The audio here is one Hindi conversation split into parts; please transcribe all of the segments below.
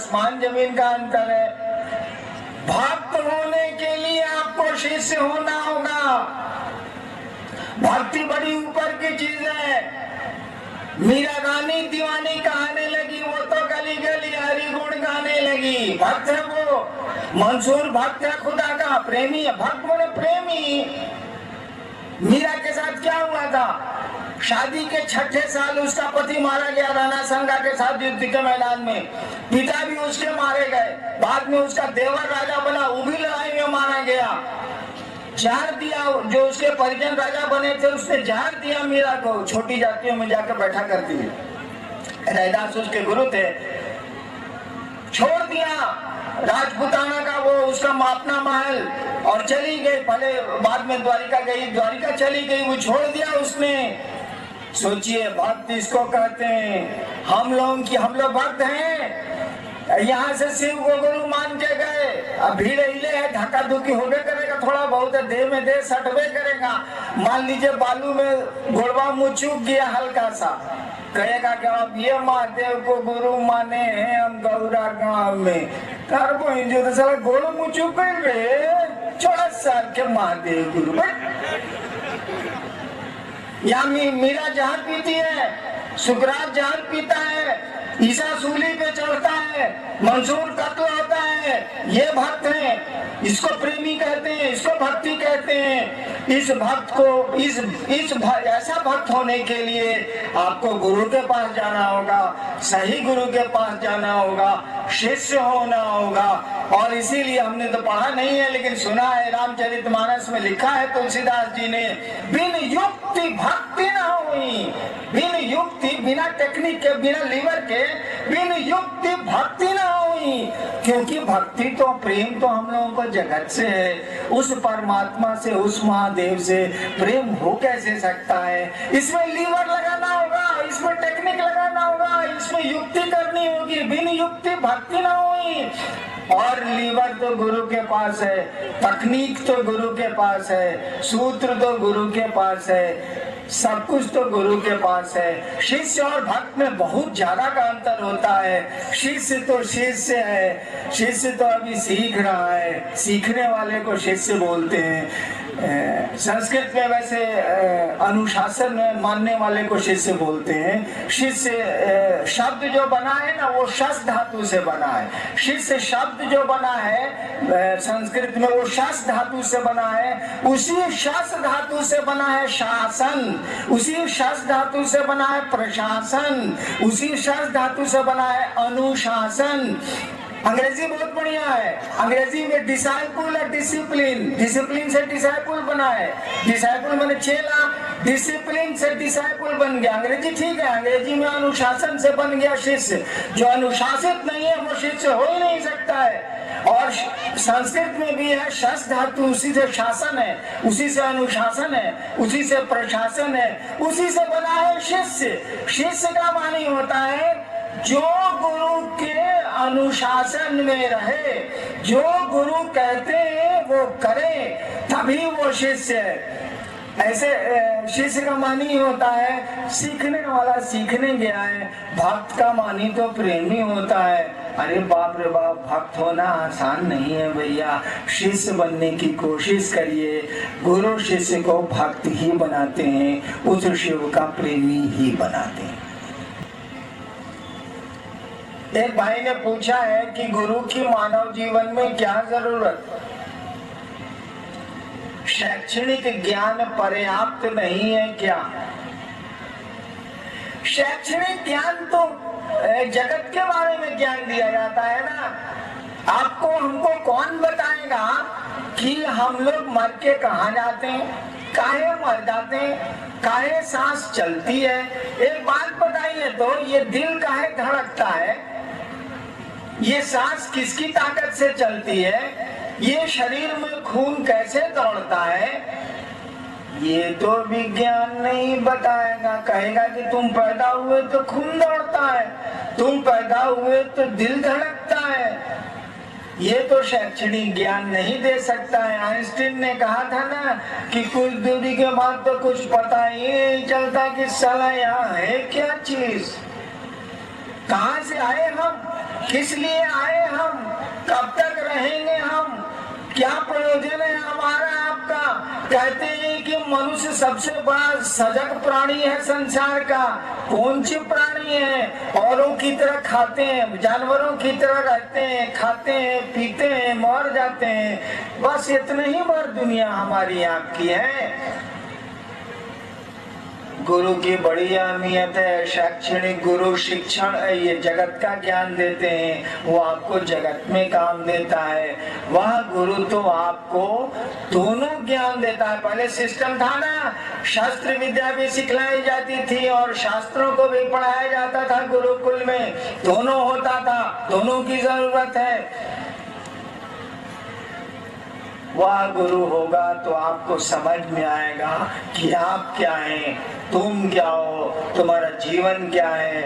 आसमान जमीन का अंतर है। भक्त होने के लिए आपको शिष्य होना होगा। भक्ति बड़ी ऊपर की चीज है। मीरा गानी दीवानी कहने लगी, वो तो गली गली हरि गुण गाने लगी। भक्त है वो, मंसूर भक्त है, खुदा का प्रेमी है। भक्त बोले प्रेमी। मीरा के साथ क्या हुआ था? शादी के 6ठे साल उसका पति मारा गया राणा संगा के साथ युद्ध के मैदान में। पिता भी उसके मारे गए। बाद में उसका देवर राजा बना, वो भी लड़ाई में मारा गया। जहर दिया, जो उसके परिजन राजा बने थे उसने जहर दिया मीरा को। छोटी जातियों में जाकर बैठा करती है। रैदास उसके गुरु थे। छोड़ दिया राजपुताना का वो उसका अपना महल और चली गई। पहले बाद में द्वारिका गई, द्वारिका चली गई, वो छोड़ दिया उसने। सोचिए, भक्त इसको कहते हैं। हम लोग भक्त हैं। यहाँ से शिव को गुरु मान के गए। अब भीड़ हिले है, धक्का धुक्की होबे करेगा, थोड़ा बहुत देह में देह सटबे करेगा। मान लीजिए बालू में गोड़वा मुँह चूक गया हल्का सा, कहेगा कि अब ये महादेव को गुरु माने हैं हम गौरा गांव में। जो तो साला गोड़ मुँह चूक गए, 14 साल के महादेव गुरु। या मीरा जहर पीती है, सुकरात जहर पीता है, ईसा सूली पे चढ़ता है, मंसूर कत्ल होता है। ये भक्त हैं, इसको प्रेमी कहते हैं, इसको भक्ति कहते हैं। इस भक्त को ऐसा भक्त होने के लिए आपको गुरु के पास जाना होगा, सही गुरु के पास जाना होगा, शिष्य होना होगा। और इसीलिए हमने तो पढ़ा नहीं है लेकिन सुना है, रामचरितमानस में लिखा है तुलसीदास जी ने, बिन युक्ति भक्ति न हुई। बिन युक्ति, बिना टेक्निक के, बिना लीवर के, बिन युक्ति भक्ति न हुई। क्योंकि भक्ति तो, प्रेम तो हम लोगों को जगत से है, उस परमात्मा से, उस महादेव से प्रेम हो कैसे सकता है? इसमें लीवर लगाना होगा, इसमें टेक्निक लगाना होगा, इसमें युक्ति करनी होगी। बिन युक्ति भक्ति न हुई। और लीवर तो गुरु के पास है, तकनीक तो गुरु के पास है, सूत्र तो गुरु के पास है, सब कुछ तो गुरु के पास है। शिष्य और भक्त में बहुत ज्यादा का अंतर होता है। शिष्य तो शिष्य है, शिष्य तो अभी सीख रहा है, सीखने वाले को शिष्य बोलते हैं। संस्कृत में वैसे अनुशासन मानने वाले को शिष्य बोलते हैं। शिष्य शब्द जो बना है ना, वो शस धातु से बना है। शिष्य शब्द जो बना है संस्कृत में, वो शस धातु से बना है। उसी शस धातु से बना है शासन, उसी शस धातु से बना है प्रशासन, उसी शस धातु से बना है अनुशासन। अंग्रेजी बहुत बढ़िया है। अंग्रेजी में डिसाइपल और डिसिप्लिन, डिसिप्लिन से डिसाइपल बना है। डिसाइपल माने चेला, डिसिप्लिन से डिसाइपल बन गया। अंग्रेजी ठीक है, अंग्रेजी में अनुशासन से बन गया शिष्य। जो अनुशासित नहीं है वो शिष्य हो ही नहीं सकता है। और संस्कृत में भी है शस धातु, उसी से शासन है, उसी से अनुशासन है, उसी से प्रशासन है, उसी से बना है शिष्य। शिष्य का मानी होता है जो गुरु के अनुशासन में रहे, जो गुरु कहते हैं वो करे, तभी वो शिष्य है। ऐसे शिष्य का मानी होता है सीखने वाला सीखने गया है। भक्त का मानी तो प्रेमी होता है। अरे बाप रे बाप, भक्त होना आसान नहीं है भैया। शिष्य बनने की कोशिश करिए। गुरु शिष्य को भक्त ही बनाते हैं, उस शिव का प्रेमी ही बनाते हैं। एक भाई ने पूछा है कि गुरु की मानव जीवन में क्या जरूरत? शैक्षणिक ज्ञान पर्याप्त नहीं है क्या? शैक्षणिक ज्ञान तो जगत के बारे में ज्ञान दिया जाता है ना। आपको हमको कौन बताएगा कि हम लोग मर के कहाँ जाते हैं, काहे मर जाते हैं, काहे सांस चलती है? एक बात बताइए तो, ये दिल काहे धड़कता है, ये सांस किसकी ताकत से चलती है, ये शरीर में खून कैसे दौड़ता है, ये तो विज्ञान नहीं बताएगा। कहेगा कि तुम पैदा हुए तो खून दौड़ता है, तुम पैदा हुए तो दिल धड़कता है। ये तो शैक्षणिक ज्ञान नहीं दे सकता है। आइंस्टीन ने कहा था ना कि कुछ दूरी के बाद तो कुछ पता ही नहीं चलता कि साला यहाँ है क्या चीज, कहाँ से आए हम, किस लिए आए हम, कब तक रहेंगे हम, क्या प्रयोजन है हमारा आपका। कहते हैं कि मनुष्य सबसे बड़ा सजग प्राणी है संसार का। कौन सी प्राणी है, औरों की तरह खाते हैं, जानवरों की तरह रहते हैं, खाते हैं, पीते हैं, मर जाते हैं, बस इतने ही भर दुनिया हमारी आपकी है। गुरु की बड़ी अहमियत है। शैक्षणिक गुरु शिक्षण ये जगत का ज्ञान देते हैं, वो आपको जगत में काम देता है। वह गुरु तो आपको दोनों ज्ञान देता है। पहले सिस्टम था ना, शास्त्र विद्या भी सिखलाई जाती थी और शास्त्रों को भी पढ़ाया जाता था गुरुकुल में, दोनों होता था, दोनों की जरूरत है। वह गुरु होगा तो आपको समझ में आएगा कि आप क्या हैं, तुम क्या हो, तुम्हारा जीवन क्या है,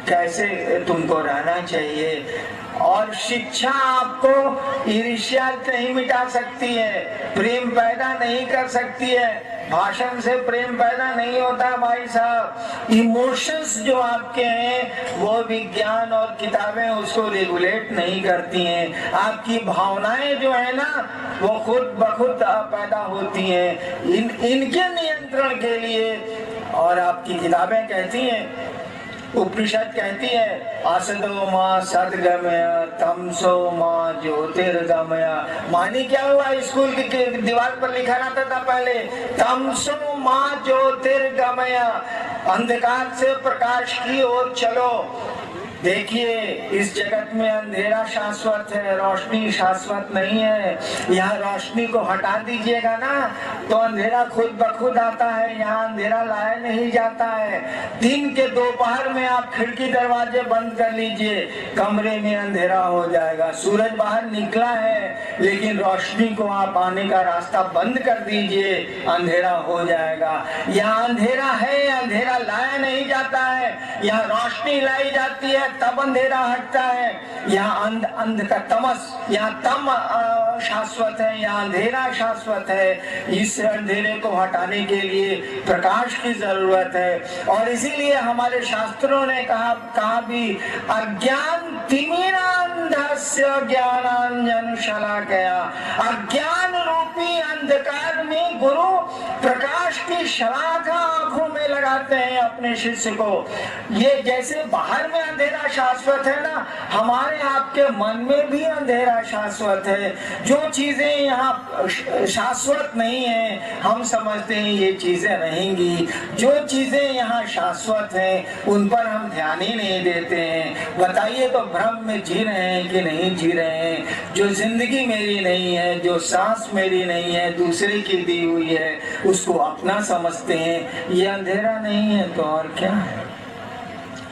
कैसे तुमको रहना चाहिए। और शिक्षा आपको ईर्ष्या नहीं मिटा सकती है, प्रेम पैदा नहीं कर सकती है। भाषण से प्रेम पैदा नहीं होता भाई साहब। इमोशंस जो आपके हैं वो विज्ञान और किताबें उसको रेगुलेट नहीं करती हैं। आपकी भावनाएं जो है ना वो खुद ब खुद पैदा होती हैं इनके नियंत्रण के लिए। और आपकी किताबें कहती हैं, उपनिषद कहती है, असतो मां सद्गमय तमसो मां ज्योतिर्गमय। मानी क्या हुआ, स्कूल की दीवार पर लिखा रहता था पहले, तमसो मां ज्योतिर्गमय, अंधकार से प्रकाश की ओर चलो। देखिए इस जगत में अंधेरा शाश्वत है, रोशनी शाश्वत नहीं है। यहाँ रोशनी को हटा दीजिएगा ना तो अंधेरा खुद ब खुद आता है, यहाँ अंधेरा लाया नहीं जाता है। दिन के दोपहर में आप खिड़की दरवाजे बंद कर लीजिए, कमरे में अंधेरा हो जाएगा। सूरज बाहर निकला है लेकिन रोशनी को आप आने का रास्ता बंद कर दीजिए, अंधेरा हो जाएगा। यहाँ अंधेरा है, अंधेरा लाया नहीं जाता है, यहाँ रोशनी लाई जाती है तब अंधेरा हटता है। यहाँ अंध का तमस, यहाँ तम शाश्वत है, यहाँ अंधेरा शाश्वत है। इस अंधेरे को हटाने के लिए प्रकाश की जरूरत है। और इसीलिए हमारे शास्त्रों ने कहा भी, अज्ञान तिमिरांधस्य ज्ञानांजन शलाकया। अज्ञान रूपी अंधकार में गुरु प्रकाश की शलाका आंखों में लगाते हैं अपने शिष्य को। ये जैसे बाहर में अंधेरा शाश्वत है ना, हमारे आपके मन में भी अंधेरा शाश्वत है। जो चीजें यहाँ शाश्वत नहीं है हम समझते हैं ये चीजें रहेंगी, जो चीजें यहाँ शाश्वत हैं उन पर हम ध्यान ही नहीं देते हैं। बताइए तो भ्रम में जी रहे हैं कि नहीं जी रहे हैं। जो जिंदगी मेरी नहीं है, जो सांस मेरी नहीं है, दूसरे की दी हुई है, उसको अपना समझते हैं। ये अंधेरा नहीं है तो और क्या है।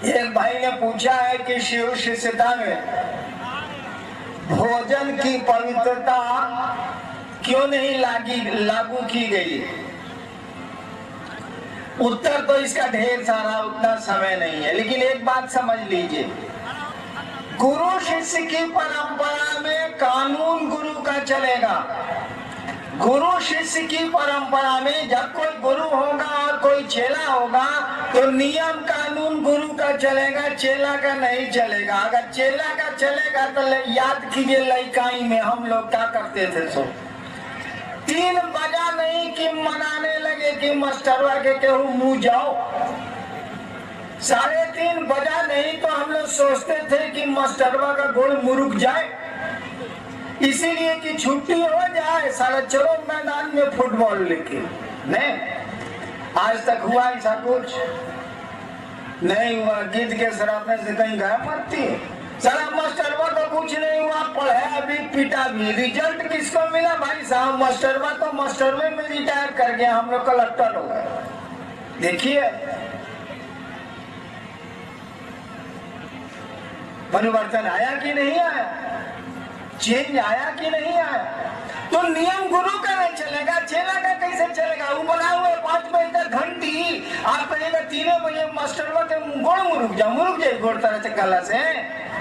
एक भाई ने पूछा है कि शिव शिष्यता में भोजन की पवित्रता क्यों नहीं लागू की गई। उत्तर तो इसका ढेर सारा, उतना समय नहीं है, लेकिन एक बात समझ लीजिए, गुरु शिष्य की परंपरा में कानून गुरु का चलेगा। गुरु शिष्य की परंपरा में जब कोई गुरु होगा और कोई चेला होगा तो नियम कानून गुरु का चलेगा, चेला का नहीं चलेगा। अगर चेला का चलेगा तो याद कीजिए लइकाई में हम लोग क्या करते थे। सो 3 बजा नहीं कि मनाने लगे कि मास्टरवा के केहू मुँह जाओ। 3:30 बजा नहीं तो हम लोग सोचते थे कि मास्टरवा का गोड़ मुरुक जाए, इसीलिए कि छुट्टी हो जाए, सारा चलो मैदान में फुटबॉल लेके। नहीं, आज तक हुआ ऐसा कुछ नहीं हुआ। गिद्ध के शराबने से कहीं गाय मरती है। सारा मास्टरवा तो कुछ नहीं हुआ, पढ़ा भी पीटा भी। रिजल्ट किसको मिला भाई साहब, मास्टरवा तो मास्टरवे में रिटायर कर गया, हम लोग कलेक्टर हो गए। देखिए परिवर्तन आया कि नहीं आया, चेंज आया कि नहीं आया। तो नियम गुरु का नहीं चलेगा, चेला का कैसे चलेगा। वो बना हुआ 5 बजे तक घंटी, आप कहेगा 3 बजे मास्टरवा के गोड़ मुरुक जाए गोड़ तरह से कला से।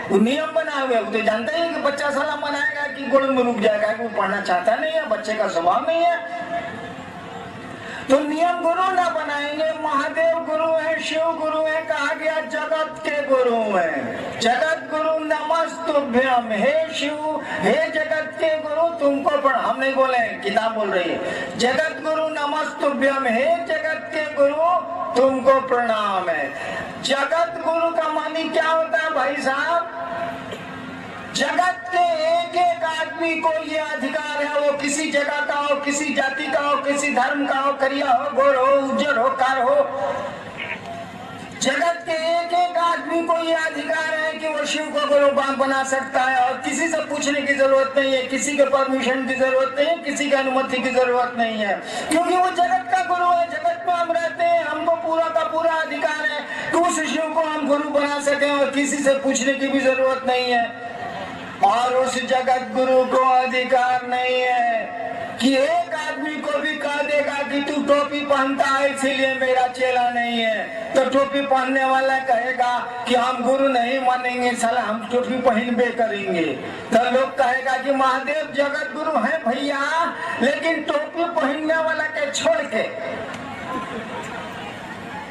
वो नियम बना हुआ है, वो तो जानते ही कि बच्चा साला मनाएगा कि गोड़ मुरुक जाएगा, वो पढ़ना चाहता नहीं है, बच्चे का स्वभाव नहीं है। तो नियम गुरु ना बनाएंगे। महादेव गुरु है, शिव गुरु है, कहा गया जगत के गुरु है। जगत गुरु नमस्तुभ्यम, हे शिव हे जगत के गुरु तुमको हम नहीं बोले, किताब बोल रही है। जगत गुरु नमस्तुभ्यम, हे जगत के गुरु तुमको प्रणाम है। जगत गुरु का मानी क्या होता है भाई साहब? जगत के एक एक आदमी को ये अधिकार है, वो किसी जगह का हो, किसी जाति का हो, किसी धर्म का हो, करिया हो, गोर हो, उज्जर हो, कार हो, जगत के एक एक आदमी को ये अधिकार है कि वो शिव को गुरु बना सकता है और किसी से पूछने की जरूरत नहीं है, किसी के परमिशन की जरूरत नहीं है, किसी की अनुमति की जरूरत नहीं है, क्योंकि वो जगत का गुरु है। जगत में हम रहते हैं, हमको पूरा का पूरा अधिकार है कि उस शिव को हम गुरु बना सकें और किसी से पूछने की भी जरूरत नहीं है। और उस जगत गुरु को अधिकार नहीं है कि एक आदमी को भी कह देगा कि तू टोपी पहनता है इसीलिए मेरा चेला नहीं है, तो टोपी पहनने वाला कहेगा कि हम गुरु नहीं मानेंगे, साला हम टोपी पहनबे करेंगे। तो लोग कहेगा कि महादेव जगत गुरु है भैया, लेकिन टोपी पहनने वाला के छोड़ के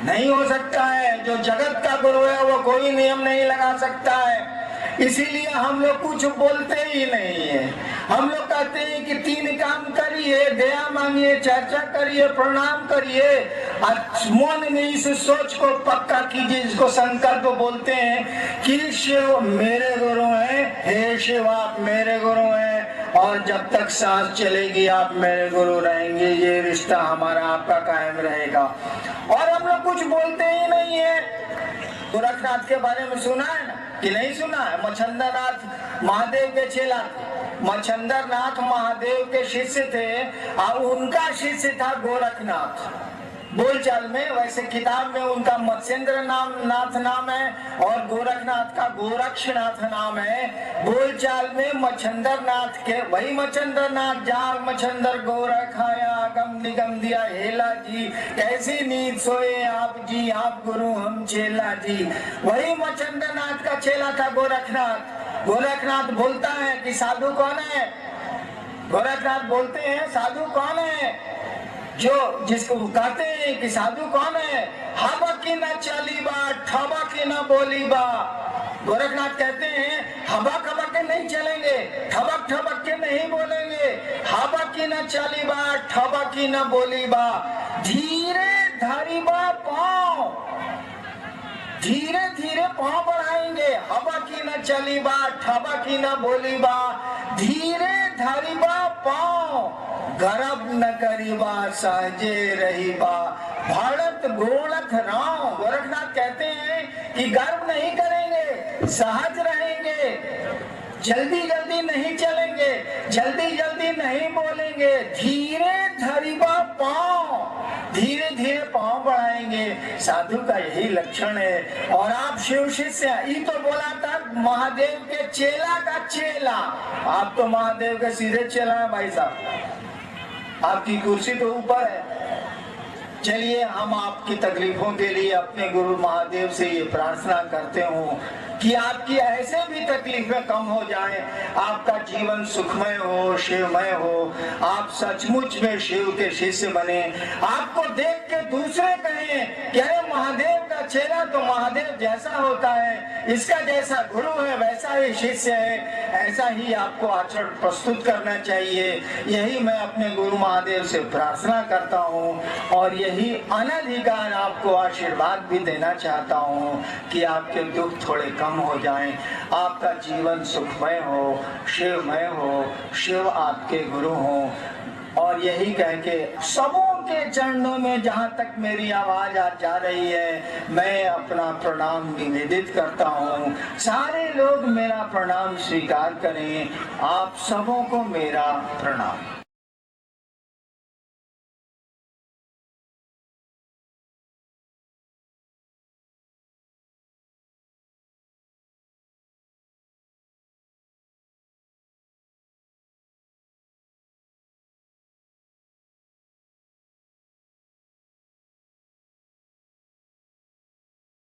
नहीं हो सकता है। जो जगत का गुरु है वो कोई नियम नहीं लगा सकता है, इसीलिए हम लोग कुछ बोलते ही नहीं है। हम लोग कहते हैं कि 3 काम करिए, दया मांगिए, चर्चा करिए, प्रणाम करिए, मन में इस सोच को पक्का कीजिए, जिसको संकल्प बोलते हैं कि शिव मेरे गुरु हैं, हे शिव आप मेरे गुरु हैं और जब तक सांस चलेगी आप मेरे गुरु रहेंगे, ये रिश्ता हमारा आपका कायम रहेगा। और हम लोग कुछ बोलते ही नहीं है। गोरखनाथ के बारे में सुना है ना कि नहीं सुना है? मच्छंदरनाथ महादेव के चेला, मच्छंदरनाथ महादेव के शिष्य थे और उनका शिष्य था गोरखनाथ। बोलचाल में वैसे किताब में उनका मत्स्येंद्र नाथ नाम है और गोरखनाथ का गोरक्षनाथ नाम है। बोलचाल में मच्छंदरनाथ के वही मच्छंदरनाथ, जाल मच्छंदर गोरख आया, गम निगम दिया हेला जी, कैसी नींद सोए आप जी, आप गुरु हम चेला जी। वही मच्छंदरनाथ का चेला था गोरखनाथ। गोरखनाथ बोलता है कि साधु कौन है? गोरखनाथ बोलते हैं साधु कौन है? जो जिसको कहते हैं कि साधु कौन है? हवा की न चली बा, ठबा की न बोली बा। गोरखनाथ कहते हैं हबक हबक के नहीं चलेंगे, ठबक ठबक के नहीं बोलेंगे, हवा की न चली बा, ठबा की न बोली बा, धीरे धरी बा पाँव, धीरे धीरे पाँव बढ़ाएंगे, हवा की न चली बा, ठबा की न बोली बा, धीरे धरी बा पाँव, गर्भ न करीबा, सहजे रहीबा, भारत गोरख राम। गोरखनाथ कहते हैं कि गर्व नहीं करेंगे, सहज रहेंगे, जल्दी जल्दी नहीं चलेंगे, जल्दी जल्दी नहीं बोलेंगे, धीरे धरीबा पाँव, धीरे धीरे पाँव बढ़ाएंगे। साधु का यही लक्षण है। और आप शिव शिष्य, ये तो बोला था महादेव के चेला का चेला, आप तो महादेव के सीधे चेला है भाई साहब, आपकी कुर्सी तो ऊपर है। चलिए हम आपकी तकलीफों के लिए अपने गुरु महादेव से ये प्रार्थना करते हूँ कि आपकी ऐसे भी तकलीफें कम हो जाएं, आपका जीवन सुखमय हो, शिवमय हो, आप सचमुच में शिव के शिष्य बने। आपको देख के दूसरे कहें कि अरे महादेव का चेला तो महादेव जैसा होता है, इसका जैसा गुरु है वैसा ही शिष्य है, ऐसा ही आपको आचरण प्रस्तुत करना चाहिए। यही मैं अपने गुरु महादेव से प्रार्थना करता हूँ और यही अनधिकार आपको आशीर्वाद भी देना चाहता हूँ कि आपके दुख थोड़े कम हो जाएं, आपका जीवन सुखमय हो, शिवमय हो, शिव आपके गुरु हो। और यही कह के सबों के चरणों में जहाँ तक मेरी आवाज आज जा रही है, मैं अपना प्रणाम निवेदित करता हूँ। सारे लोग मेरा प्रणाम स्वीकार करें। आप सबों को मेरा प्रणाम।